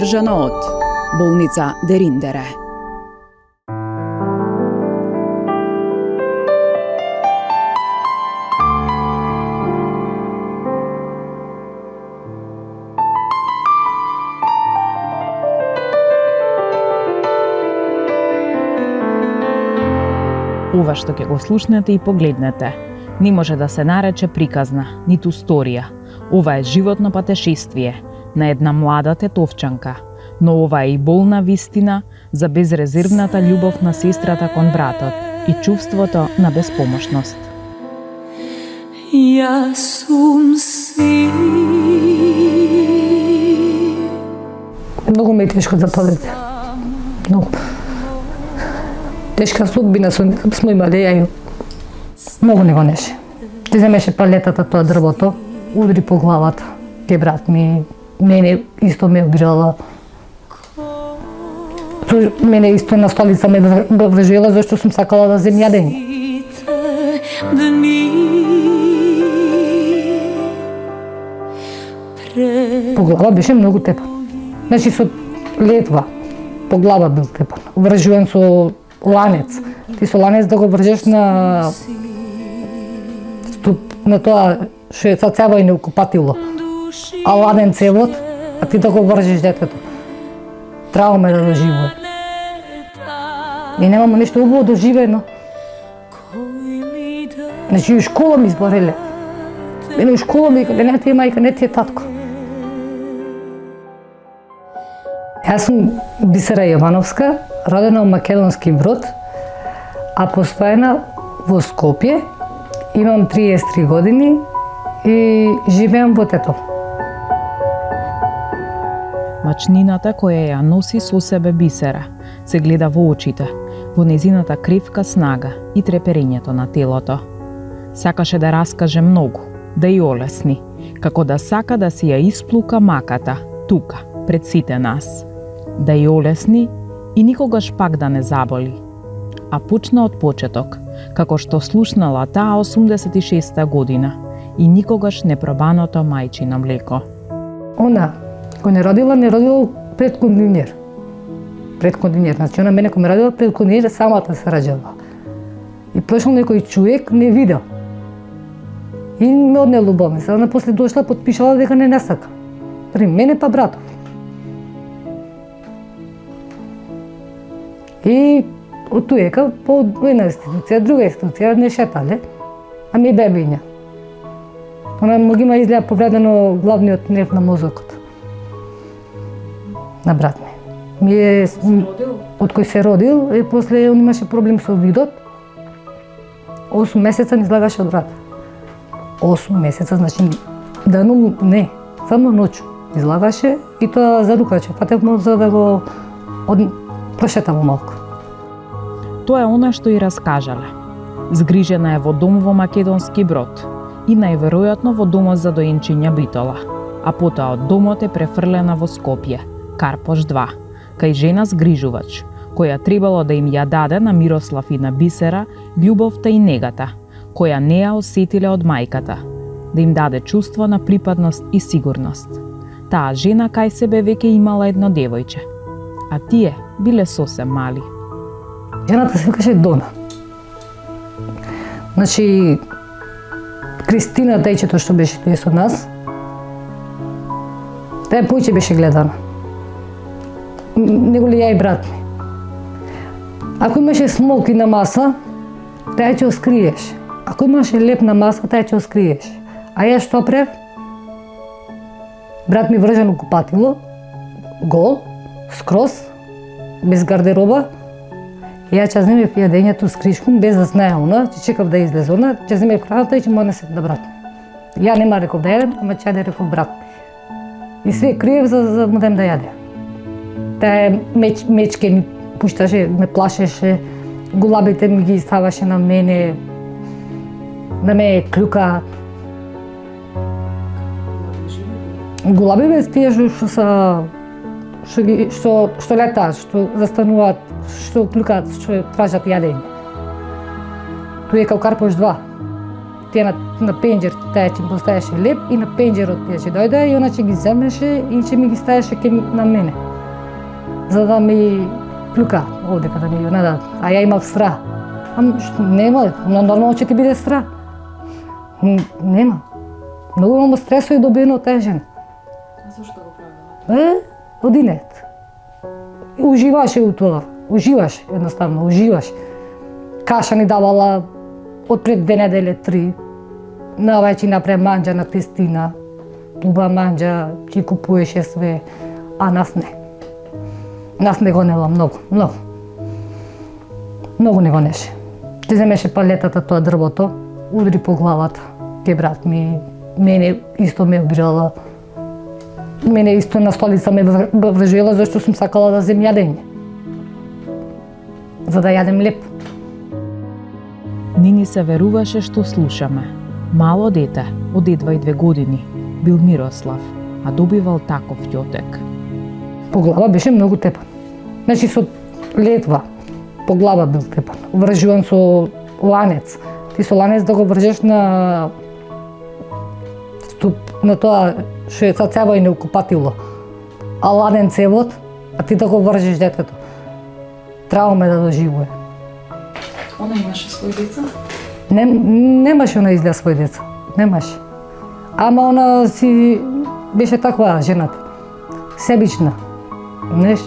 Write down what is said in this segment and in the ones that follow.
поддржана од болница Дериндере. Ова што ќе го слушнете и погледнете не може да се нарече приказна, ниту сторија. Ова е животно патешествие на една млада тетовчанка, но ова е и болна вистина за безрезервната љубов на сестрата кон братот и чувството на безпомошност. Јас сум си. Многу ме е тешко да падете. Многу. Тешка судбина смо имали, ја многу не го неше. Ти земеше палетата тоа дрвото, удри по главата. Ке брат ми, мене исто ме удрила. Мене исто на столица ме вржила зашто сум сакала да земја јадење. По глава беше многу тепан. Значи со летва по глава бил тепан. Вржуван со ланец. Ти со ланец да го вржеш на тоа што е цацево и неукупатило. А ладен цевот, а ти да го вржеш детето. Траума да доживее. И немамо нешто убаво доживено. Значи у школа ми избореле. Мене у школа ми кале, не ти е мајка, не ти е татко. Јас сум Бисера Јовановска, родена во Македонски Брод, а постојана во Скопје. Имам 33 години и живеам во Тетово. Мачнината која ја носи со себе Бисера се гледа во очите, во незината кревка снага и треперењето на телото. Сакаше да раскаже многу, да ја олесни, како да сака да си ја исплука маката, тука, пред сите нас. Да ја олесни и никогаш пак да не заболи. А почна од почеток, како што слушнала таа 86-та година и никогаш непробаното мајчино млеко. Она, кој не родила пред кондинер. Пред кондинер, значи она мене кој ме родила пред кондинер, самата се раđала. И прошол некој човек, не видел. И ме одне љубовница, она после дошла, потпишала дека не сака. При мене па братов. И од туека по една институција, друга институција, не шетале, а ми бебиња. Она му ги има изгледа повредено главниот нерв на мозокот. На брат ми. Од кој се родил, и после он имаше проблем со видот. 8 месеца не излагаше од брат. 8 месеца, значи данум не, само ноќу излагаше и тоа за рукаче. Фатев му за да го прошетамо малку. Тоа е она што и раскажале. Згрижена е во дом во Македонски Брод и најверојатно во домот за доенчиња Битола, а потоа од домот е префрлена во Скопје, Карпош 2, кај жена згрижувач, која требало да им ја даде на Мирослав и на Бисера љубовта и негата, која не ја осетиле од мајката, да им даде чувство на припадност и сигурност. Таа жена кај себе веќе имала едно девојче, а тие биле сосем мали. Жената се викаше Дона. Значи, Кристина, тајчето што беше тој со нас, тај појче беше гледана. Него ли ја и брат ми. Ако имаше смолки на маса, тај ќе скриеш. Ако имаше леп на маса, тај ќе скриеш. А ја што прев? Брат ми вржан у купатило, гол, скрос, без гардероба. Ја ќе земев јадењето с кришком, без да знае она, ќе чекав да излезе она, ќе земев храната и ќе му однесе да брат ми. Ја нема реков да јадем, ама ќе јаде реков брат ми. И све криев за му дем да јаде. Таа мечке ми пушташе, ме плашеше, гулабите ми ги ставаше на мене, да ме клюка. Гулабите тие што летаат, што застануваат, што клюкаат, што тражат јадење. Тој е као Карпош 2. Тие на пенџер, таа ќе поставеше леп и на пенџерот тие ќе дојде и она ќе ги земеше и ќе ми ги ставеше на мене. за да ми клюка овде каде ми ја надат. А ја имав страх. Нема, нормално ќе ти биде страх. Нема. Многу имам стресови добиено од таа жена. А зашто го правила? Одинет. Уживаше у тоа. Уживаш, едноставно, уживаш. Каша ни давала од пред 2 недели, 3. Навеќе направи манџа на Кристина. Туба манџа, ќе купуеше све, а нас не. Нас не го нела многу, многу. Многу не го неше. Ќе земеше палетата тоа дрвото, удри по главата. Ке брат ми, мене исто ме обирала. Мене исто на столица ме вржила зашто сум сакала да земја јадење. За да јадем леп. Нини се веруваше што слушаме. Мало дете, од 2 години, бил Мирослав, а добивал таков ќотек. По глава беше многу тепан. Значи со летва, по глава бил тепан. Вржуван со ланец. Ти со ланец да го вржеш на ступ, на тоа што е цацево и неукупатило. А ладен цевот, а ти да го вржеш детето. Трауме да доживува. Она имаше своји деца? Немаше она изгледа своји деца. Немаше. Ама она си беше таква жената. Себична. Знаеш?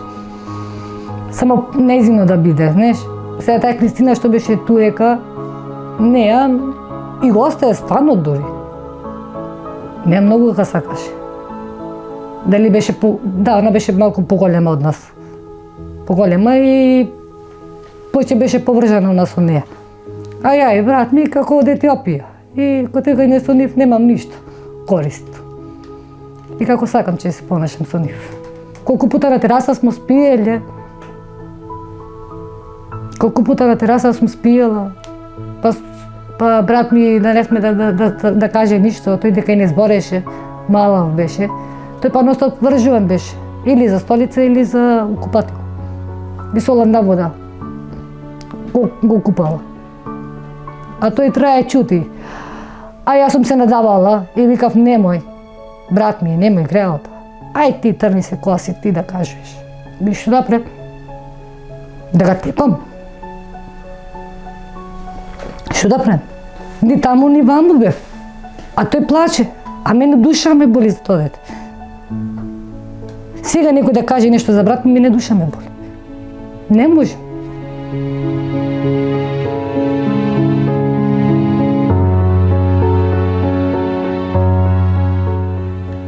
Само незино да биде, знаеш? Сега таа Кристина што беше туека, неа и го остае станот дори. Не многу га сакаше. Дали беше да, она беше малку поголема од нас. Поголема и поќе беше поврзана на со неа. А ја и брат ми како од Етиопија. И кога не со нив немам ништо корист. И како сакам че се понашам со нив. Колку пута на тераса смо спиеле. Колку пута на тераса сум спиела. Па брат ми не сме да каже ништо, тој дека и не збореше, малав беше. Тој поностоп вржуван беше, или за столица, или за купател. И соладна вода го купала. А тој трае чути. А јас сум се надавала и викав немој, брат ми, немој греото. Ај ти трни се коси, ти да кажеш. Би што да прем? Да го тепам? Што да прем? Ни таму, ни ваму бев. А тој плаче, а мене душа ме боли за тоа дете. Сега некој да каже нешто за брат ми, мене душа ме боли. Не може.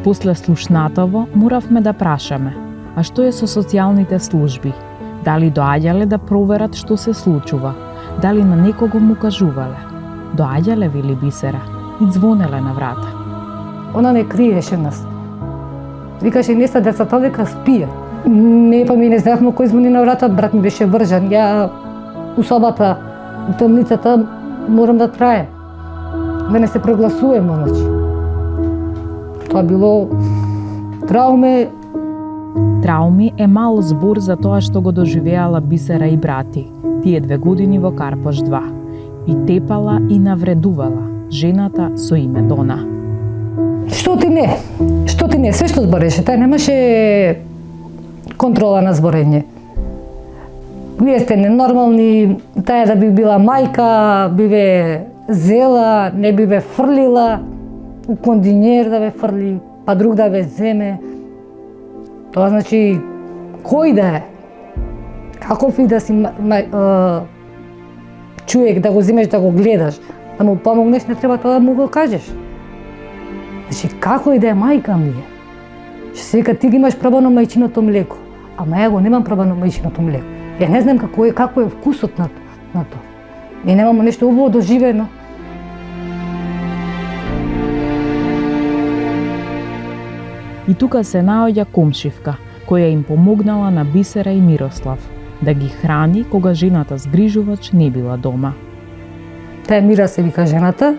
После слушнатово, моравме да прашаме, а што е со социјалните служби? Дали доаѓале да проверат што се случува? Дали на некого му кажувале? Доаѓале, вели Бисера, и звонеле на врата. Она не криеше нас. Викаше, не са децата дека спија. Не, па ми не знаевме кој звони на врата, брат ми беше вржан. Ја у собата, у темницата, морам да траем. Да не се прогласувам, значи. Тоа било трауме. Трауми е мал збор за тоа што го доживеала Бисера и брати, тие 2 години во Карпош 2. И тепала и навредувала жената со име Дона. Што ти не? Што ти не? Све што збореше, тај немаше контрола на зборење. Вие сте ненормални, таја да би била мајка, би ве зела, не би ве фрлила, у кондинер да ве фрли, па друг да ве земе. Тоа значи, кој да е? Каков и да си човек, да го земеш, да го гледаш, да му помогнеш, не треба тоа да му го кажеш. Значи, како и да е мајка ми е. Што се вика, ти ги имаш право на мајчиното млеко, ама ја го немам право на мајчиното млеко. Ја не знам како е вкусот на тоа. Ние немамо нешто убаво доживено. И тука се наоѓа комшивка, која им помогнала на Бисера и Мирослав да ги храни кога жената згрижувач не била дома. Таа Мира се вика жената.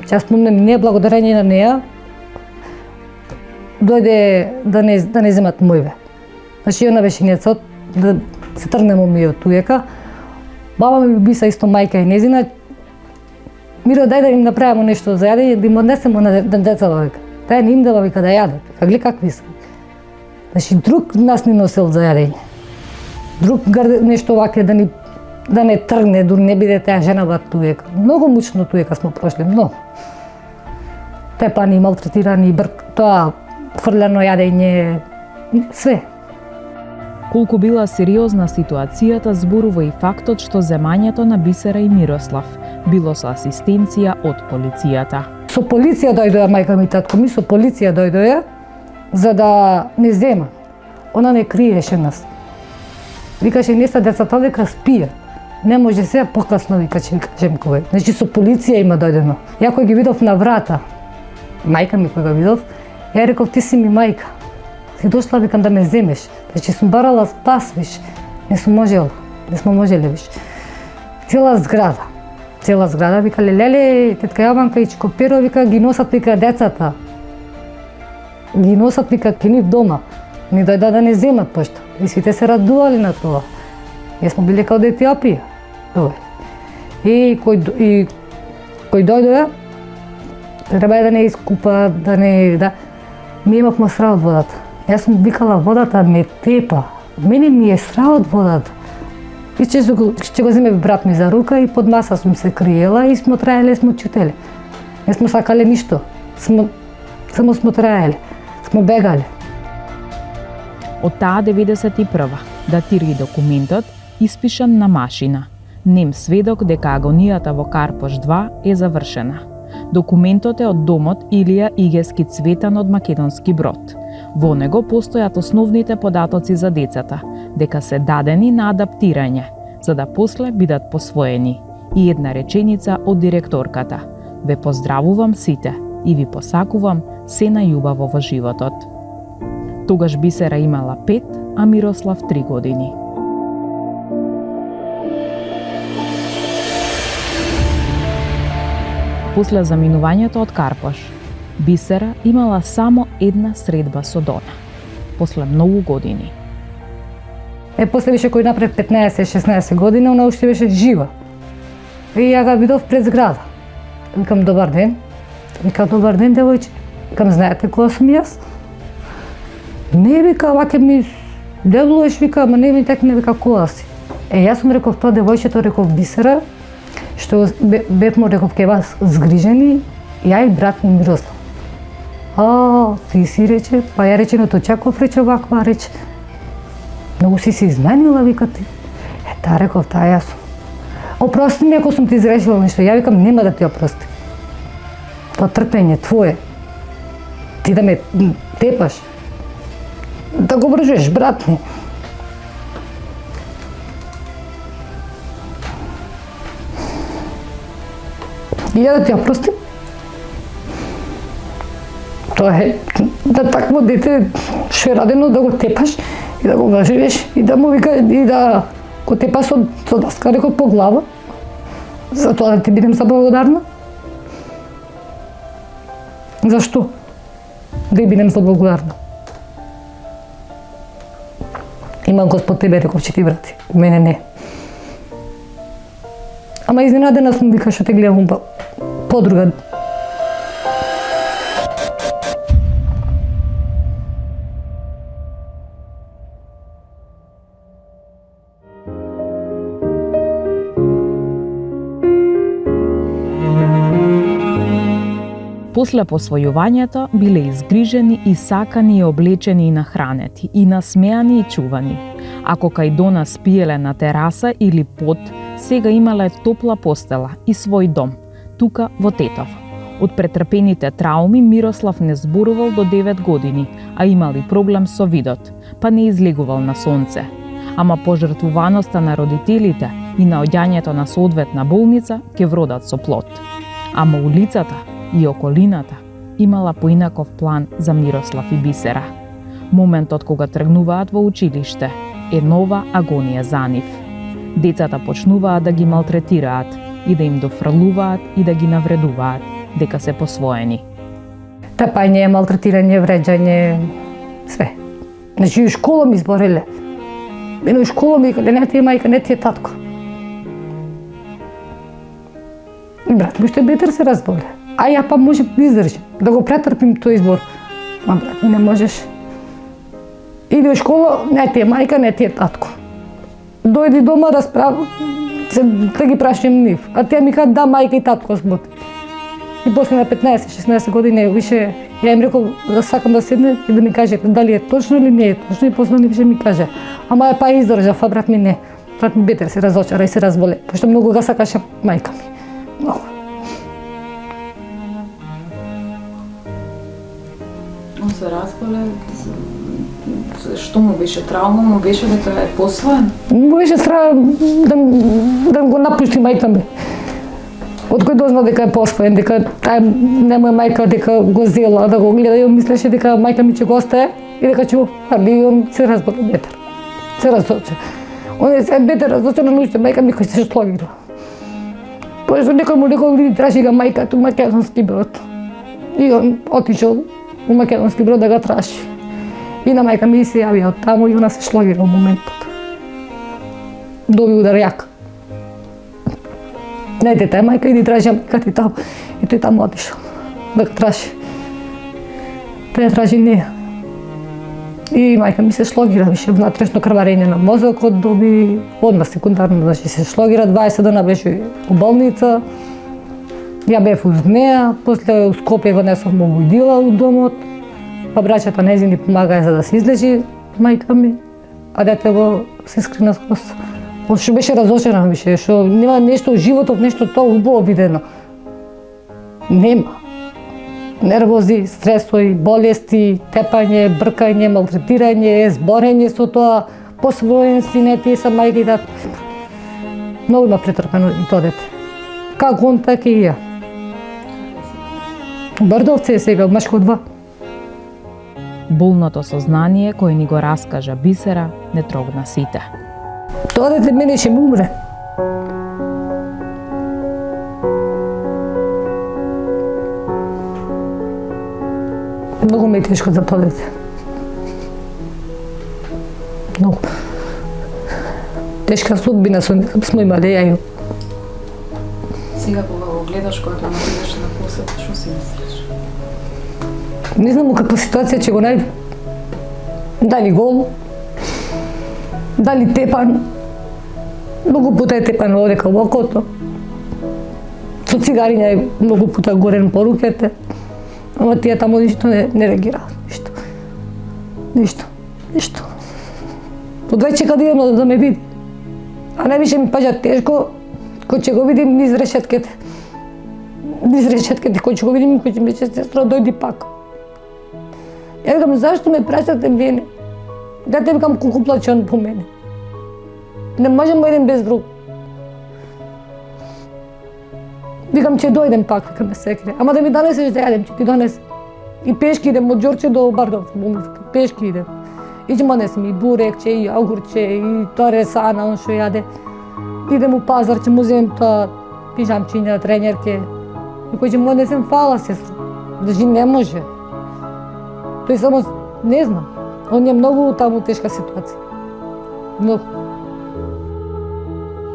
Ја спомнам, не благодарение на неа, дојде да не земат мојве. Значи, она беше нецот, да се тргнемо ми од туека. Баба ми биса исто мајка и незина. Миро, дај да им направимо нешто за јадење, да им однесемо на децава, вика. Таа не им дава, вика, да јадат. Вика, гледа какви се. Значи, друг нас не носел за јадење. друг нешто ваке да не тргне, дури не биде таа женава туека. Многу мучно туека смо прошли, многу. Тепани, малтретирани, тоа фрлено јадење, све. Колку била сериозна ситуацијата зборува и фактот што земањето на Бисера и Мирослав било со асистенција од полицијата. Со полиција дојдоа мајка ми и татко ми, со полиција дојдоа за да не зема. Она не криеше нас. Викаше, не са децата дека спија. Не може се покасно, викаше, кажем кога. Значи со полиција има дојдено. Ја кој ги видов на врата, мајка ми кој го видов, ја реков, ти си ми мајка. Си дошла, викам, да ме земеш. Значи сум барала спас, виш. Не сум можела, не сме можеле, виш. Цела зграда, вика, леле, тетка Јованка и Чико Перо, вика, ги носат, вика, децата. Ги носат, вика, ке нив дома. Ни дојда да не земат пошто. И сите се радували на тоа. Ние сме били као да Етиопија. И кој дојдоа, треба да не искупа, Ми имавме срав од водата. Јас сум викала, водата ме тепа. Мене ми е срав од водата. И ќе го земев брат ми за рука и под маса сум се криела и сме траеле, сме чутеле. Не сме сакале ништо. Само сме траеле. Сме бегале. Од таа 91-ва датира документот испишан на машина. Нем сведок дека агонијата во Карпош 2 е завршена. Документот е од домот Илија Игески Цветан од Македонски Брод. Во него постојат основните податоци за децата, дека се дадени на адаптирање, за да после бидат посвоени. И една реченица од директорката. Ве поздравувам сите и ви посакувам се најубаво во животот. Тогаш Бисера имала 5, а Мирослав 3 години. После заминувањето од Карпош, Бисера имала само една средба со Дона. После многу години. После беше кој направи 15-16 години, она уште беше жива. И ја га видов пред зграда. Викам, добар ден. Викам, добар ден, девојче. Викам, знаете која сум јас? Не, вика, ваке ми делуваш, вика, ама не ми текне, вика, која си. Јас сум реков, тоа девојчето, реков Бисера, што бевмо, реков, ке вас згрижени, ја и брат ми Мирослав. Ти си, рече, па ја рече, но то чаков, рече, ваква, рече. Многу си се изменила, вика ти. Таа реков, таа јас сум. Опрости ми ако сум ти изрешила нешто. Ја викам, нема да ти опрости. Тоа трпење твое. Ти да ме тепаш. Да го вржеш, брат ми. И ја да ти опростим. Тоа е да такво дете што е радено да го тепаш и да го вржеш и да му вика и да го тепаш со даска, реков, по глава. За тоа да ти бидем заблагодарна. Зашто? Да ја бидем заблагодарна. Има Господ тебе, реков, че ти врати. Мене не. Ама изненадена сум, вика, што те гледам подруга. После посвојувањето биле изгрижени и сакани и облечени и нахранети, и насмеани и чувани. Ако кај Дона спиеле на тераса или под, сега имале топла постела и свој дом, тука во Тетово. Од претрпените трауми Мирослав не зборувал до 9 години, а имал и проблем со видот, па не излегувал на сонце. Ама пожртвуваноста на родителите и наоѓањето на соодветна болница ќе вродат со плод. Ама улицата и околината имала поинаков план за Мирослав и Бисера. Моментот кога тргнуваат во училиште е нова агонија за нив. Децата почнуваат да ги малтретираат и да им дофрлуваат и да ги навредуваат дека се посвоени. Тапање, малтретирање, вреđање, све. Значи и у школа ми збореле. Мене у школа ми викале, не ти е мајка, не ти е татко. И брат ми уште бетер се разболе. А ја па може да издржим, да го претрпим тој избор. Ма брат ми не можеш. Иди у школа, не ти е мајка, не ти е татко. Дојди дома да да ги прашам нив. А тие ми кажат да, мајка и татко сботи. И после на 15-16 години више ја им рекол да сакам да седне и да ми кажете дали е точно или не е точно, и после они више ми каже ама па издржав, а брат ми не. Брат ми бетер се разочара и се разболе, пошто многу га сакаше мајка ми. Многу. Он се разболе, што му беше травма, му беше дека е посвоен? Му беше страх да го напушти мајка ми. Од кој дозна дека е посвоен, дека таа не му е мајка, дека го зела, да го гледа и он мислеше дека мајка ми ќе го остае и дека ќе го фарли, и он се разболе бетер. Се разоче. Он е се бетер разоче на нуште мајка ми кој се шлогира. Пошто некој му рекол иди тражи га мајка у Македонски Брод. И он отишол у Македонски Брод да ga тражи. И на мајка ми се јавија од таму и она се шлогира во моментот. Доби удар јак. Најде тај мајка, иди тражи мајка ти таму. И тој таму отишол да ga тражи. Да ја тражи неја. И мајка ми се шлогира, више внатрешно крварење на мозокот, доби одма секундарно, значи се шлогира, 20 дена беше у болница. Ја бев уз неја, после у Скопје го несов му водила у домот, па браќата незини помагаја за да се излечи мајка ми, а детето се скрина скрос. Што беше разочаран више, што нема нешто у животот, нешто тоа убаво видено. Нема. Нервози, стресови, болести, тепање, бркање, малтретирање, зборење со тоа, посвоен си, не тие са мајка и татко. Многу има претрпено и тоа дете. Како он, така и ја. Брдовце е сега, Машко 2. Болното сознание кој ни го раскажа Бисера не трогна сите. Тоа дете мене ќе му умре. Многу ме е тешко за тоа дете. Многу. Тешка судбина смо имале ја и Сега кога го гледаш, кога ќе му идеш на посета, што си мислиш? не знам у каква ситуација ќе го најдам. Дали гол, дали тепан. Многу пута е тепан одека во окото. Со цигариња е многу пута горен по руките. Ама тие таму ништо не реагираат. Ништо. Одвај чека да идем да ме види. А највише ми паѓа тешко кој ќе го видим низ решетките. Кој ќе го видим, кој ќе ми рече сестра, дојди пак. Ја викам, зашто ме праќате мене? Дете викам, колку плаче он по мене. Не можем еден без друг. Викам, ќе дојдем пак, викам секре. Ама да ми донесеш да јадем, ќе ти донесем. И пешки идем од Ѓорче до Бардовци, болницата. Пешки идем. И ќе му донесем и бурекче, и јогурче, и тоа ресана, он што јаде. Идем у пазар, ќе му земем тоа пижамчиња, тренерке. И кој ќе му донесем, фала сестро. Значи не може. Тој само, не знам. Он е многу таму тешка ситуација. Многу.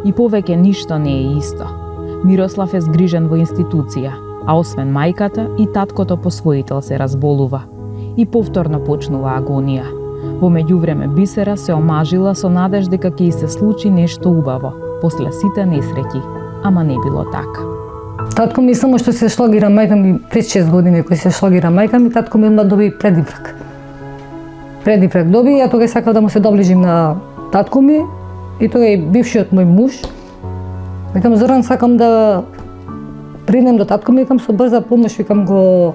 И повеќе ништо не е исто. Мирослав е згрижен во институција, а освен мајката и таткото посвоител се разболува. И повторно почнува агонија. Во меѓувреме Бисера се омажила со надеж дека ќе ѝ се случи нешто убаво, после сите несреќи, ама не било така. Татко ми само што се шлогира мајка ми пред 6 години кој се шлогира мајка ми, татко ми одма доби предиврак. Предиврак доби, ја тога сакав да му се доближим на татко ми и тога и бившиот мој муж. Викам, Зоран, сакам да придем до татко ми, викам, со брза помош, викам, го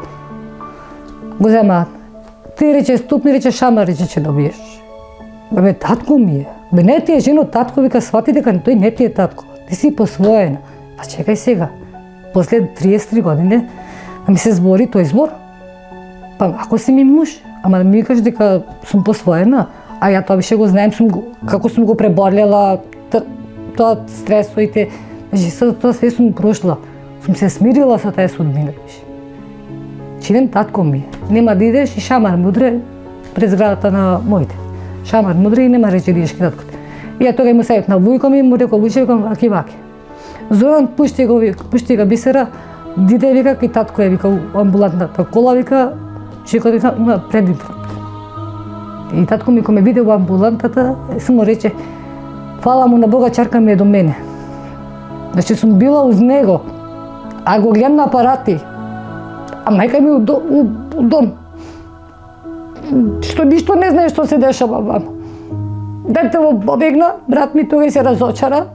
земаат. Ти рече ступни, рече шамар, рече ќе добиеш. Бе, татко ми е. Бе, не ти е жено татко, вика, свати дека тој не ти е татко. Ти си посвоена. Па чекај сега. После 33 години да ми се збори тој збор. Па ако си ми муж, ама да ми викаш дека сум посвоена, а ја тоа више го знаем, како сум го преборлела, тоа стресоите, значи тоа све сум прошла. Сум се смирила со таа судбина. Чинем татко ми. Нема да идеш и шамар мудре пред зградата на моите. Шамар мудре и нема рече да идеш кај таткото. И ја тога му сејав на вујко ми, му рекол, вујче, викам, ваки. Зоран, пушти го Бисера, диде, вика, кај татко е, вика, амбулантната кола, вика, чека, вика, има прединфаркт. И татко ми, кој ме виде во амбулантата, само рече, фала му на Бога, чарка ми е до мене. Значи сум била уз него, а го гледам на апарати, а мајка ми у дом. Што ништо не знае што се дешава вамо. Дете во побегна, брат ми тогаш се разочара,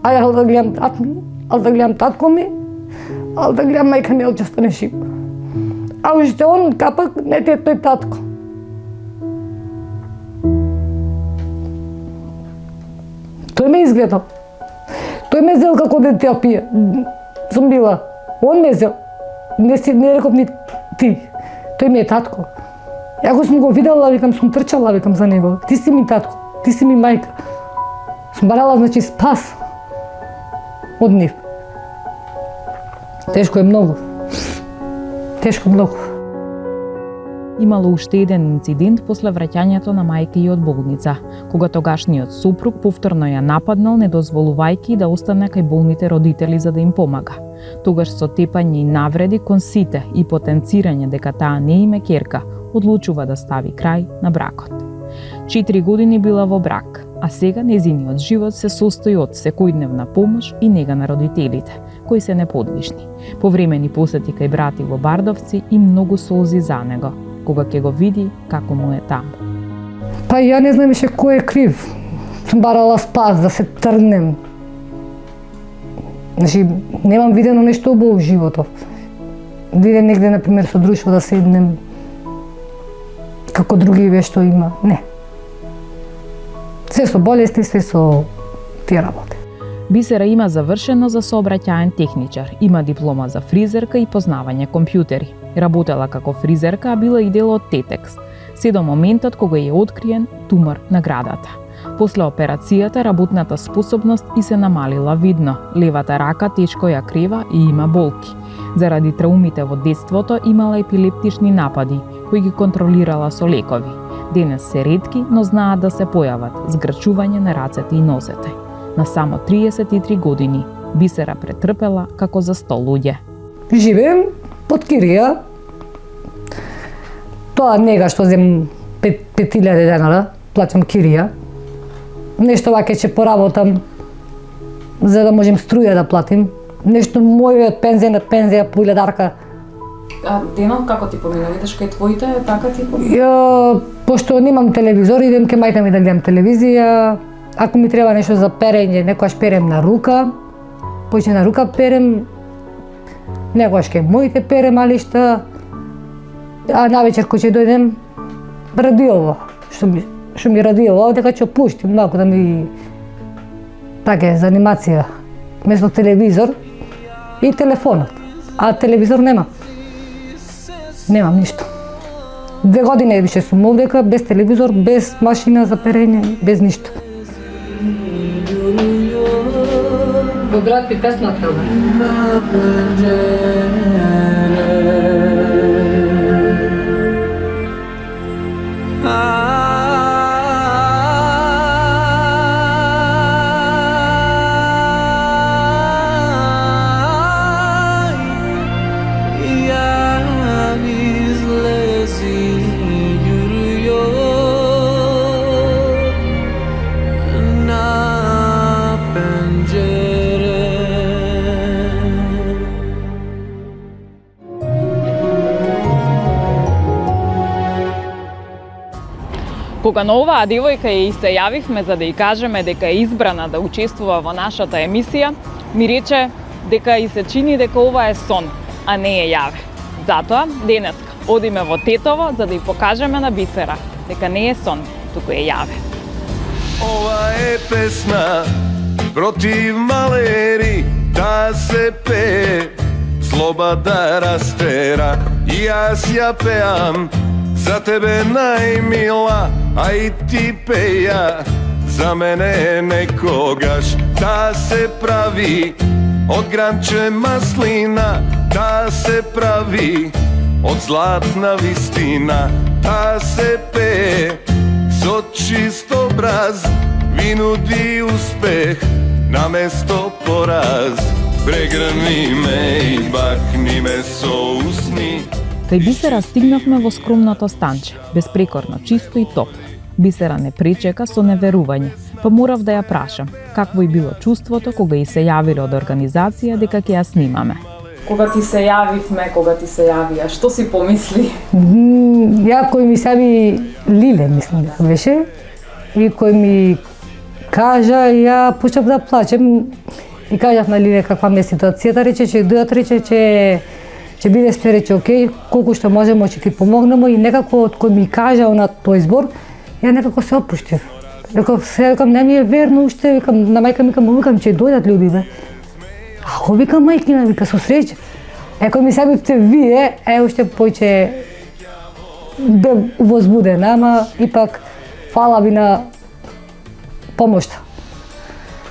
а ја да гледам брат ми, ал да гледам татко ми, ал да гледам мајка ми, ал ќе стане жив. А уште он капак не те тој татко. Тој ме изгледал. Тој ме зел како дете пие. Сум била. Он ме зел. Не реков ни ти. Тој ми е татко. Ја го сум го видела, викам, сум трчала, викам за него. Ти си ми татко, ти си ми мајка. Сум барала, значи, спас од нив. Тешко е многу. Тешко многу. Имало уште еден инцидент после враќањето на мајка и од болница, кога тогашниот супруг повторно ја нападнал, не дозволувајќи да остане кај болните родители за да им помага. Тогаш со тепање и навреди кон сите и потенцирање дека таа не име ќерка, одлучува да стави крај на бракот. 4 години била во брак, а сега незиниот живот се состои од секојдневна помош и нега на родителите, кои се неподвижни, повремени посети кај брати во Бардовци и многу солзи за него, кога ќе го види како му е таму. Па ја не знам више кој е крив. Сум барала спас да се тргнем. Значи, немам видено нешто убаво во животот. Да идем негде, например, со друштво да седнем, како други вешто има. Не. Се со болести, се со тие работи. Бисера има завршено за сообраќаен техничар, има диплома за фризерка и познавање компјутери. Работела како фризерка, а била и дел од Тетекс, се до моментот кога е откриен тумор на градата. После операцијата работната способност и се намалила видно. Левата рака тешко ја крева и има болки. Заради траумите во детството имала епилептични напади, кои ги контролирала со лекови. Денес се ретки, но знаат да се појават, згрчување на рацете и носете. На само 33 години Бисера претрпела како за 100 луѓе. Живеем под кирија. Тоа нега што зем 5000 денара, плаќам кирија. Нешто ваќе ќе поработам за да можем струја да платим. Нешто мојот пензија по илјадарка. А денот како ти помина? Видиш кај твоите така ти помина? Ја, пошто немам телевизор, идем кај мајка ми да гледам телевизија. Ако ми треба нешто за перење, некојаш перем на рука. Поќе на рука перем. Некојаш кај моите перем алишта. А навечер кој ќе дојдем, радиово. Што ми радиово, дека ќе пуштим малку да ми така за анимација. Место телевизор и телефонот. А телевизор нема. Немам ништо. 2 години више сум овдека, без телевизор, без машина за перење, без ништо. Во град пи песната. Кога на оваа девојка ја се јавивме за да ја кажеме дека е избрана да учествува во нашата емисија, ми рече дека и се чини дека ова е сон, а не е јаве. Затоа, денеска, одиме во Тетово за да ја покажеме на Бисера дека не е сон, туку е јаве. Ова е песна против малери, да се пее, слоба да растера. И јас ја пеам за тебе најмила, а и ти пеја за мене некогаш. Да се прави од гранче маслина, да се прави од златна вистина, да се пее со чист образ, винуди успех на место пораз. Прегрни ме и бакни ме со усни. Кај Бисера стигнавме во скромното станче, безпрекорно чисто и топло. Бисера не причека со неверување, па морав да ја прашам какво и било чувството кога и се јавиле од организација дека ќе ја снимаме. Кога ти се јавивме, кога ти се јавија, што си помисли? Ја кој ми саби Лиле, мислам дека беше, и кој ми кажа, ја почнав да плачем и кажав на Лиле каква ми е ситуацијата, рече че ќе биде све, рече окей, колку што можеме ќе ти помогнеме и некако од кој ми кажа на тој збор, ја некако се опуштив. Викам, не ми е верно уште, викам, на мајка ми викам, ќе дојдат луѓе, бе. Ако вика мајкина, вика, со среќа. Кој ми сабивте вие, уште поќе бе возбудена, ама ипак фала ви на помошта.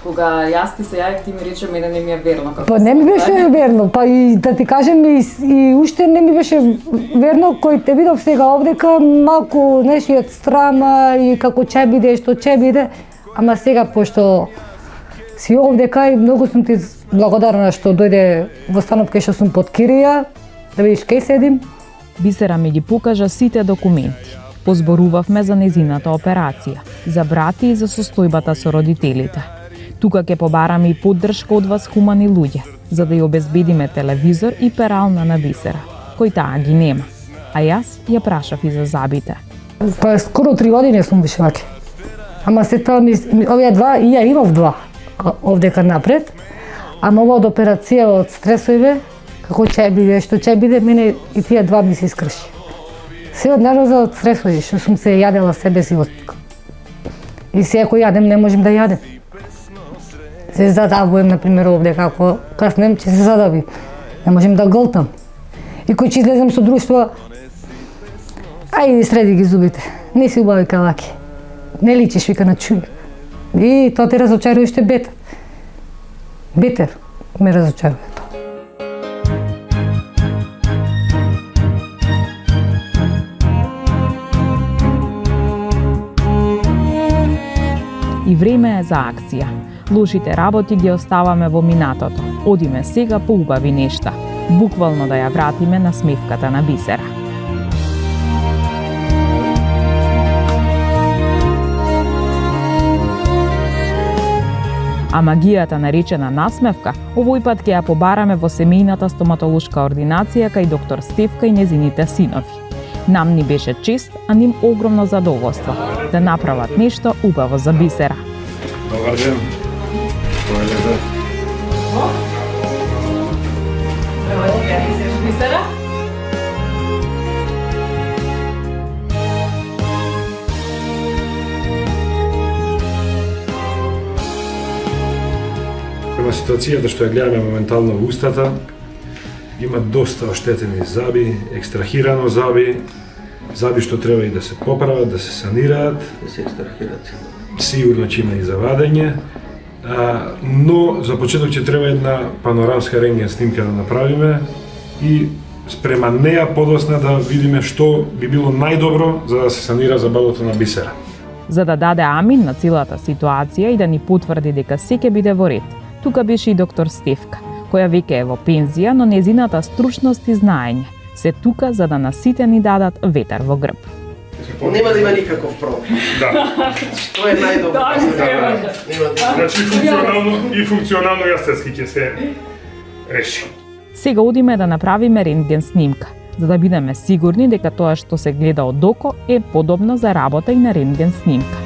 Кога јас ти се јавив, ти ми рече мене не ми е верно. Па не ми беше верно, па и да ти кажем и уште не ми беше верно кој те видов сега овдека, малку, знаеш, и од страна и како ќе биде, што ќе биде, ама сега пошто си овдека и многу сум ти благодарна што дојде во станот кај што сум под кирија, да видиш кај седим. Бисера ми ги покажа сите документи. Позборувавме за незината операција, за брати и за состојбата со родителите. Тука ќе побараме и поддршка од вас хумани луѓе, за да ја обезбедиме телевизор и перална на Бисера, кој таа ги нема. А јас ја прашав и за забите. Па скоро 3 години сум више ваке. Ама се тоа овие два, и ја имав два овдека напред, ама ова од операција, од стресови, како ќе биде, што ќе биде, мене и тие два ми се искрши. Се од нервоза од стресови, што сум се јадела себе си. И се ако јадем, не можем да јадем. Се задавувам, например, овде, како каснем, ќе се задави. Не можем да голтам. И кој ќе излезем со друштво, ајде среди ги зубите, не си убави калаки. Не личиш, вика, на човек. И тоа те разочарува уште бетер. Бетер ме разочарува тоа. И време е за акција. Лошите работи ги оставаме во минатото. Одиме сега по убави нешта. Буквално да ја вратиме на смевката на Бисера. А магијата наречена насмевка, овој пат ќе ја побараме во семејната стоматолошка ординација кај доктор Стефка и незините синови. Нам ни беше чест, а ним огромно задоволство да направат нешто убаво за Бисера. Добар ден. Бисера? Према ситуацијата што ја гледаме моментално во устата, има доста оштетени заби, екстрахирано заби, заби што треба и да се поправат, да се санираат. Да се екстрахират. Сигурно ќе има и за вадење, но за почеток ќе треба една панорамска рентген снимка да направиме и спрема неа подосна да видиме што би било најдобро за да се санира забалото на Бисера. За да даде амин на целата ситуација и да ни потврди дека се ќе биде во ред, тука беше и доктор Стефка, која веќе е во пензија, но незината стручност и знаење се тука за да на сите ни дадат ветер во грб. Нема да има никаков проблем. Да. Што е најдобро? Значи функционално и естетски ќе се реши. Сега одиме да направиме рентген снимка, за да бидеме сигурни дека тоа што се гледа од око е подобно за работа и на рентген снимка.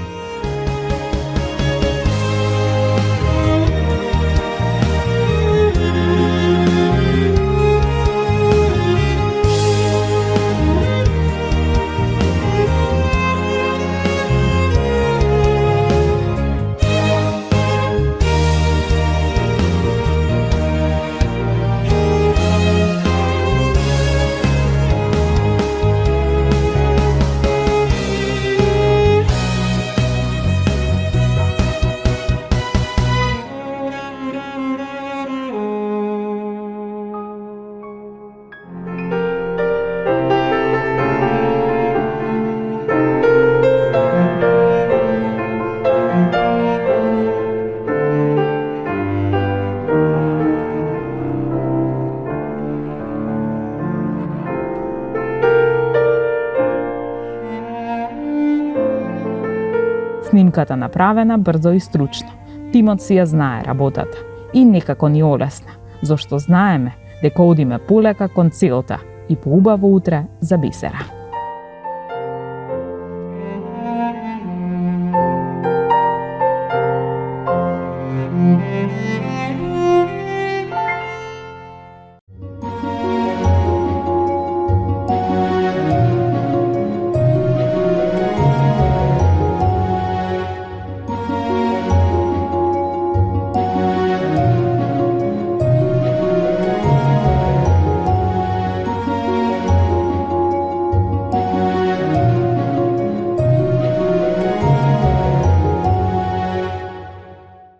Снимката направена брзо и стручно. Тимот си ја знае работата и некако ни олесна, зашто знаеме дека одиме полека кон целта и поубаво утре за бисера.